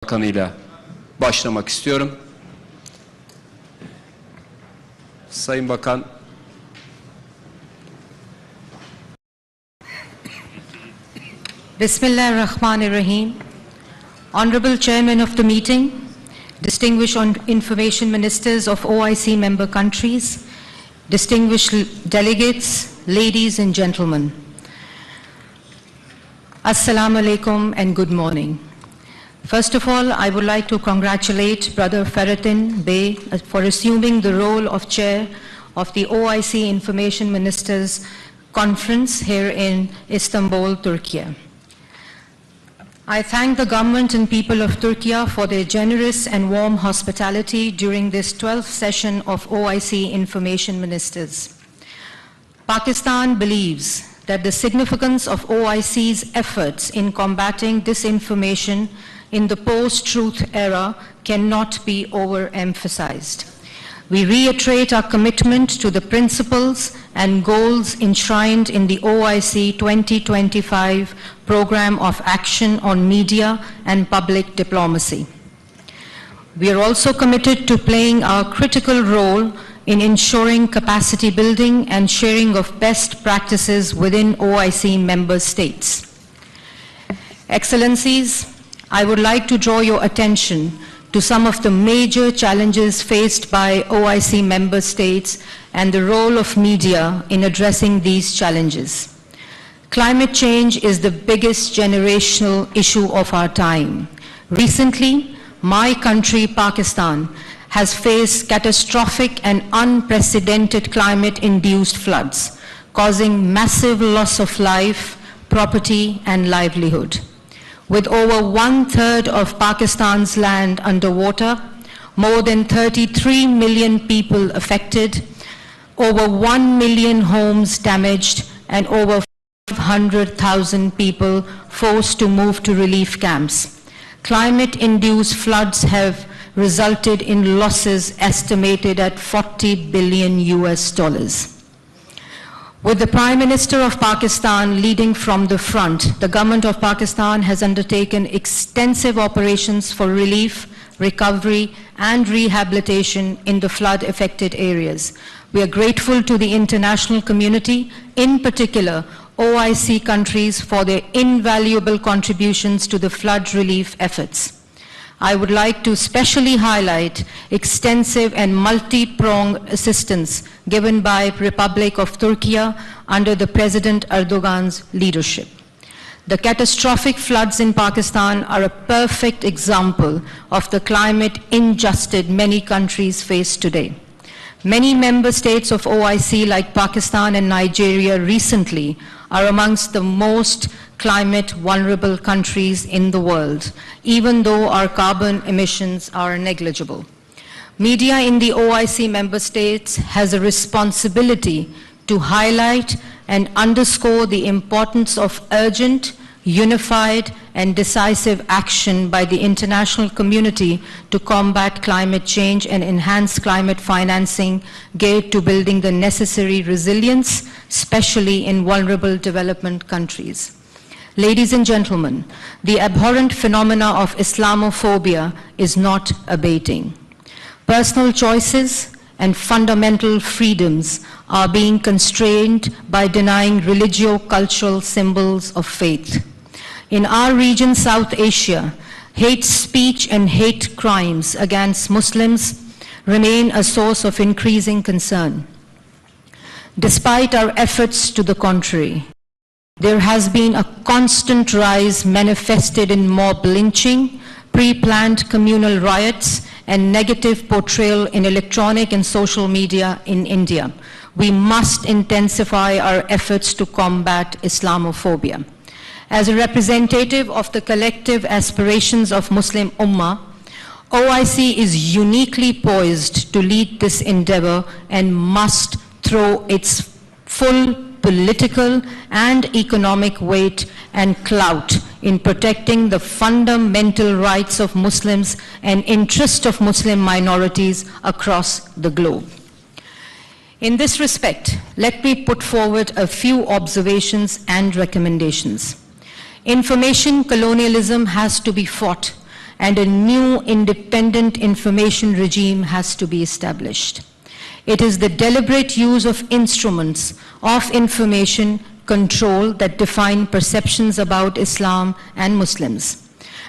Bakanı'yla başlamak istiyorum. Sayın Bakan, Bismillahirrahmanirrahim. Honorable Chairman of the meeting, distinguished information ministers of OIC member countries, distinguished delegates, ladies and gentlemen. Assalamu alaikum and good morning. First of all, I would like to congratulate Brother Ferhattin Bey for assuming the role of chair of the OIC Information Ministers Conference here in Istanbul, Turkey. I thank the government and people of Turkey for their generous and warm hospitality during this 12th session of OIC Information Ministers. Pakistan believes that the significance of OIC's efforts in combating disinformation in the post-truth era cannot be overemphasized. We reiterate our commitment to the principles and goals enshrined in the OIC 2025 Program of Action on Media and Public Diplomacy. We are also committed to playing our critical role in ensuring capacity building and sharing of best practices within OIC member states. Excellencies, I would like to draw your attention to some of the major challenges faced by OIC member states and the role of media in addressing these challenges. Climate change is the biggest generational issue of our time. Recently, my country, Pakistan, has faced catastrophic and unprecedented climate-induced floods, causing massive loss of life, property, and livelihood. With over 1/3 of Pakistan's land underwater, more than 33 million people affected, over 1 million homes damaged, and over 500,000 people forced to move to relief camps. Climate-induced floods have resulted in losses estimated at $40 billion US. With the Prime Minister of Pakistan leading from the front, the government of Pakistan has undertaken extensive operations for relief, recovery, and rehabilitation in the flood-affected areas. We are grateful to the international community, in particular OIC countries, for their invaluable contributions to the flood relief efforts. I would like to specially highlight extensive and multi-pronged assistance given by Republic of Turkey under the President Erdogan's leadership. The catastrophic floods in Pakistan are a perfect example of the climate injustice many countries face today. Many member states of OIC, like Pakistan and Nigeria recently, are amongst the most climate vulnerable countries in the world, even though our carbon emissions are negligible. Media in the OIC member states has a responsibility to highlight and underscore the importance of urgent, unified, and decisive action by the international community to combat climate change and enhance climate financing geared to building the necessary resilience, especially in vulnerable development countries. Ladies and gentlemen, the abhorrent phenomena of Islamophobia is not abating. Personal choices and fundamental freedoms are being constrained by denying religio-cultural symbols of faith. In our region, South Asia, hate speech and hate crimes against Muslims remain a source of increasing concern. Despite our efforts to the contrary, there has been a constant rise manifested in mob lynching, pre-planned communal riots, and negative portrayal in electronic and social media in India. We must intensify our efforts to combat Islamophobia. As a representative of the collective aspirations of Muslim Ummah, OIC is uniquely poised to lead this endeavor and must throw its full political and economic weight and clout in protecting the fundamental rights of Muslims and interest of Muslim minorities across the globe. In this respect, let me put forward a few observations and recommendations. Information colonialism has to be fought and a new independent information regime has to be established. It is the deliberate use of instruments of information control that define perceptions about Islam and Muslims.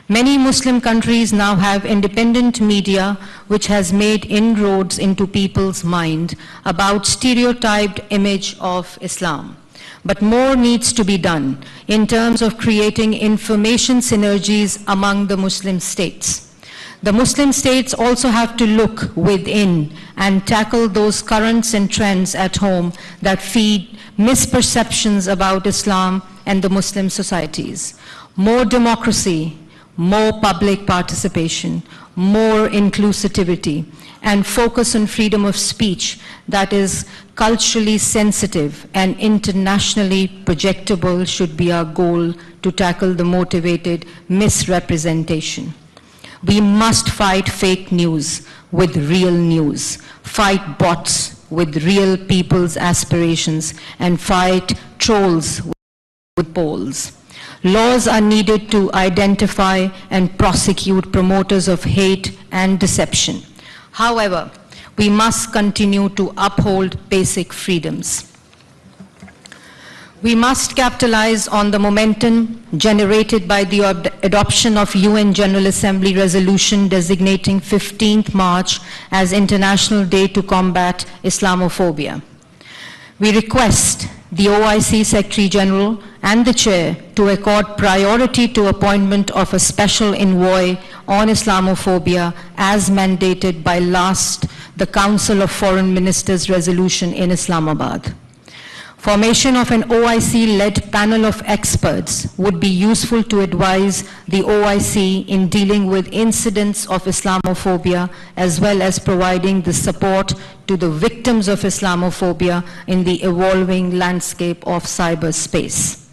Many Muslim countries now have independent media which has made inroads into people's mind about stereotyped image of Islam. But more needs to be done in terms of creating information synergies among the Muslim states. The Muslim states also have to look within and tackle those currents and trends at home that feed misperceptions about Islam and the Muslim societies. More democracy, more public participation, more inclusivity, and focus on freedom of speech that is culturally sensitive and internationally projectable should be our goal to tackle the motivated misrepresentation. We must fight fake news with real news, fight bots with real people's aspirations, and fight trolls with polls. Laws are needed to identify and prosecute promoters of hate and deception. However, we must continue to uphold basic freedoms. We must capitalize on the momentum generated by the adoption of UN General Assembly resolution designating 15th March as International Day to Combat Islamophobia. We request the OIC Secretary General and the Chair to accord priority to appointment of a special envoy on Islamophobia as mandated by the Council of Foreign Ministers resolution in Islamabad. Formation of an OIC-led panel of experts would be useful to advise the OIC in dealing with incidents of Islamophobia as well as providing the support to the victims of Islamophobia in the evolving landscape of cyberspace.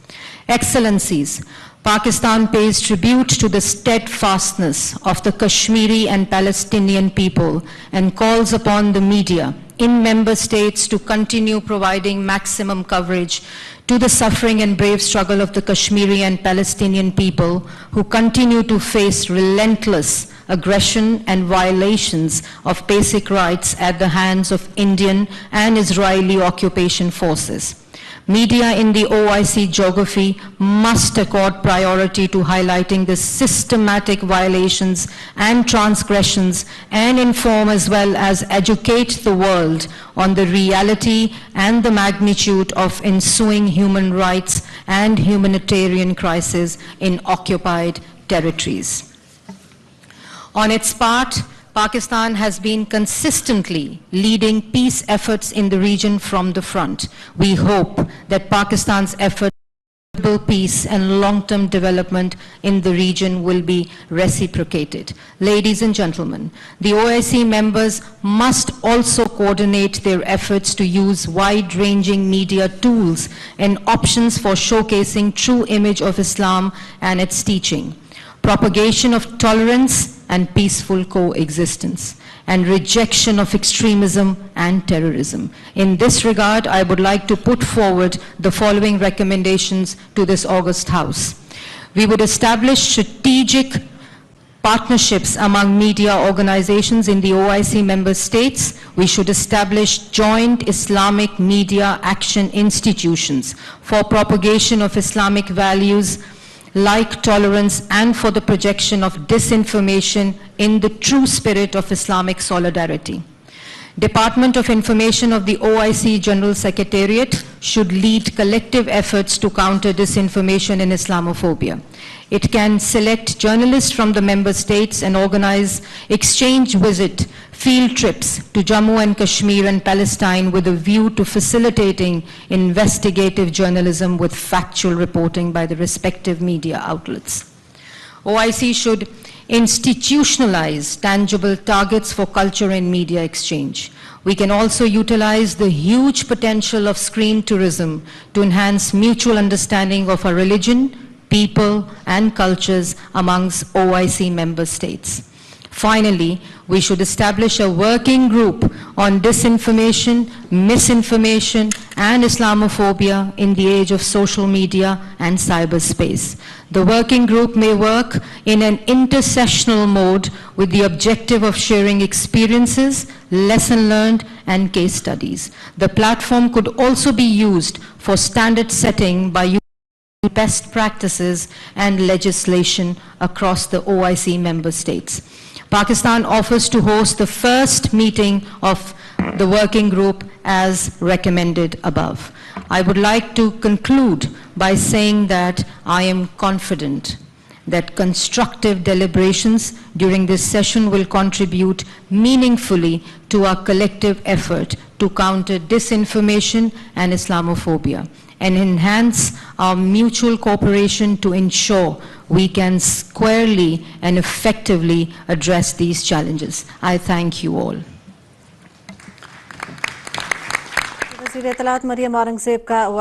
Excellencies, Pakistan pays tribute to the steadfastness of the Kashmiri and Palestinian people and calls upon the media in member states to continue providing maximum coverage to the suffering and brave struggle of the Kashmiri and Palestinian people who continue to face relentless aggression and violations of basic rights at the hands of Indian and Israeli occupation forces. Media in the OIC geography must accord priority to highlighting the systematic violations and transgressions and inform as well as educate the world on the reality and the magnitude of ensuing human rights and humanitarian crisis in occupied territories. On its part, Pakistan has been consistently leading peace efforts in the region from the front. We hope that Pakistan's efforts for peace and long-term development in the region will be reciprocated. Ladies and gentlemen, the OIC members must also coordinate their efforts to use wide-ranging media tools and options for showcasing true image of Islam and its teaching, propagation of tolerance and peaceful coexistence, and rejection of extremism and terrorism. In this regard, I would like to put forward the following recommendations to this august House. We would establish strategic partnerships among media organizations in the OIC member states. We should establish joint Islamic media action institutions for propagation of Islamic values like tolerance and for the projection of disinformation in the true spirit of Islamic solidarity. Department of Information of the OIC General Secretariat should lead collective efforts to counter disinformation and Islamophobia. It can select journalists from the member states and organize exchange visit field trips to Jammu and Kashmir and Palestine with a view to facilitating investigative journalism with factual reporting by the respective media outlets. OIC should institutionalize tangible targets for culture and media exchange. We can also utilize the huge potential of screen tourism to enhance mutual understanding of our religion, people, and cultures amongst OIC member states. Finally, we should establish a working group on disinformation, misinformation, and Islamophobia in the age of social media and cyberspace. The working group may work in an intersessional mode with the objective of sharing experiences, lesson learned, and case studies. The platform could also be used for standard setting by using best practices and legislation across the OIC member states. Pakistan offers to host the first meeting of the working group as recommended above. I would like to conclude by saying that I am confident that constructive deliberations during this session will contribute meaningfully to our collective effort to counter disinformation and Islamophobia and enhance our mutual cooperation to ensure we can squarely and effectively address these challenges. I thank you all. वज़ीर इत्तलाआत मरियम औरंगज़ेब का